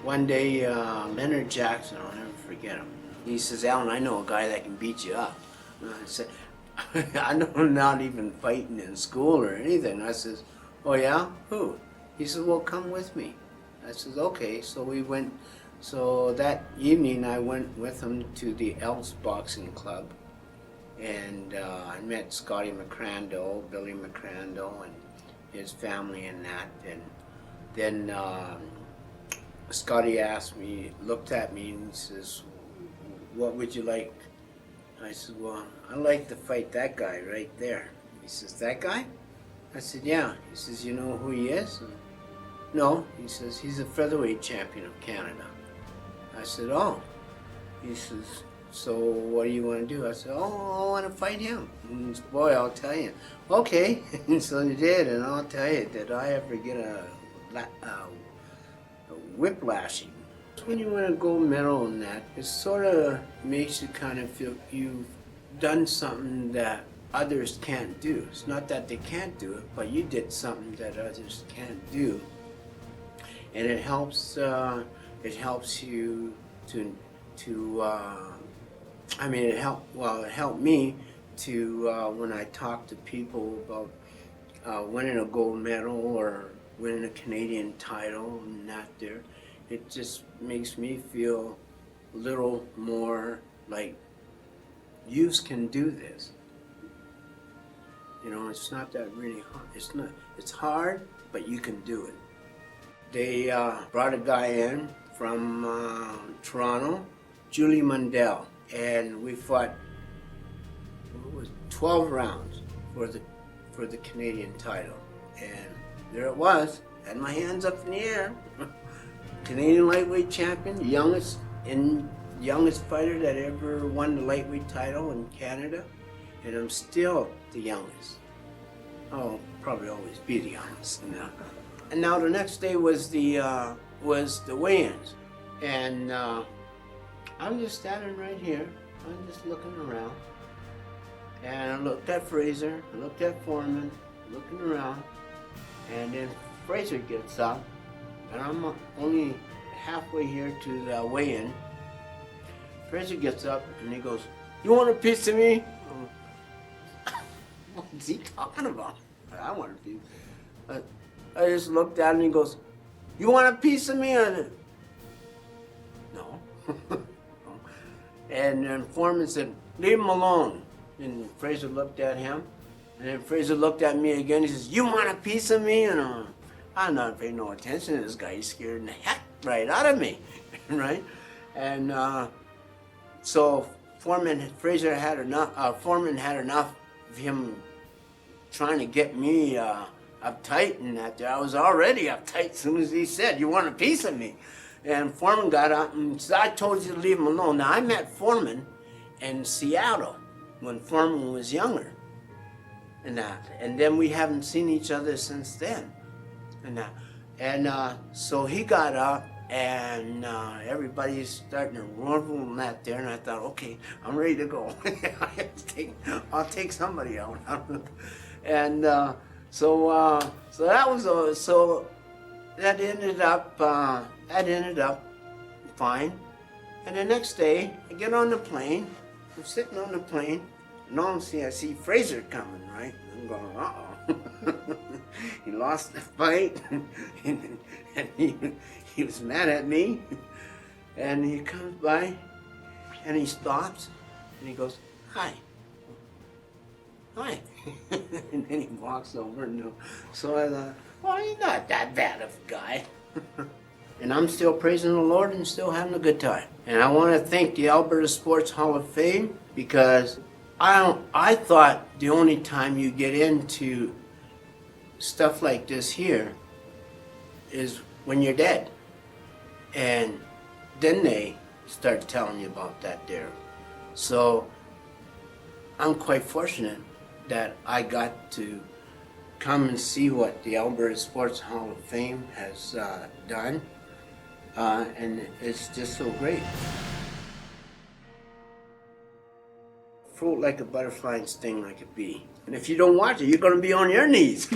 One day, Leonard Jackson, I'll never forget him. He says, "Allan, I know a guy that can beat you up." And I said, "I know I'm not even fighting in school or anything." I says, "Oh yeah? Who?" He says, "Well, come with me." I says, "Okay." So we went. So that evening, I went with him to the Elks Boxing Club, and I met Scotty McCrandle, Billy McCrandle, and his family and that. And then Scotty asked me, looked at me, and he says, "What would you like?" I said, "Well, I'd like to fight that guy right there." He says, "That guy?" I said, "Yeah." He says, "You know who he is?" "No." He says, "He's a featherweight champion of Canada." I said, "Oh." He says, "So what do you want to do?" I said, "Oh, I want to fight him." And he said, "Boy, I'll tell you." Okay. And so he did, and I'll tell you, did I ever get a whiplashing. When you win a gold medal in that, it sort of makes you kind of feel you've done something that others can't do. It's not that they can't do it, but you did something that others can't do, and it helps. It helps you to. I mean, it helped. Well, it helped me to when I talk to people about winning a gold medal or winning a Canadian title and that there, it just makes me feel a little more like yous can do this. You know, it's not that really hard. It's hard, but you can do it. They brought a guy in from Toronto, Julie Mundell, and we fought 12 rounds for the Canadian title. And there it was, had my hands up in the air. Canadian lightweight champion, youngest fighter that ever won the lightweight title in Canada, and I'm still the youngest. I'll probably always be the youngest. And now the next day was the weigh-ins, and I'm just standing right here. I'm just looking around, and I looked at Fraser, I looked at Foreman, looking around. And then Fraser gets up, and I'm only halfway here to the weigh-in. Fraser gets up, and he goes, "You want a piece of me?" What's he talking about? I want a piece. I just looked at him, and he goes, "You want a piece of me?" No. And then Foreman said, "Leave him alone." And Fraser looked at him. And then Fraser looked at me again. He says, "You want a piece of me?" And I'm not paying no attention to this guy. He's scaring the heck right out of me, right? And so Foreman had enough of him trying to get me uptight and that. I was already uptight as soon as he said, "You want a piece of me?" And Foreman got up and said, "I told you to leave him alone." Now, I met Foreman in Seattle when Foreman was younger. And then we haven't seen each other since then. And so he got up, and everybody's starting to rumble and that there, and I thought, okay, I'm ready to go. I'll take somebody out. And so that was so that ended up fine. And the next day, I get on the plane. I'm sitting on the plane. And all I see Fraser coming, right? I'm going, uh-oh. He lost the fight, and he was mad at me. And he comes by, and he stops, and he goes, "Hi." "Hi." And then he walks over, and so I thought, well, he's not that bad of a guy. And I'm still praising the Lord and still having a good time. And I want to thank the Alberta Sports Hall of Fame, because I thought the only time you get into stuff like this here is when you're dead. And then they start telling you about that there. So I'm quite fortunate that I got to come and see what the Alberta Sports Hall of Fame has done. And it's just so great. Float like a butterfly and sting like a bee. And if you don't watch it, you're going to be on your knees.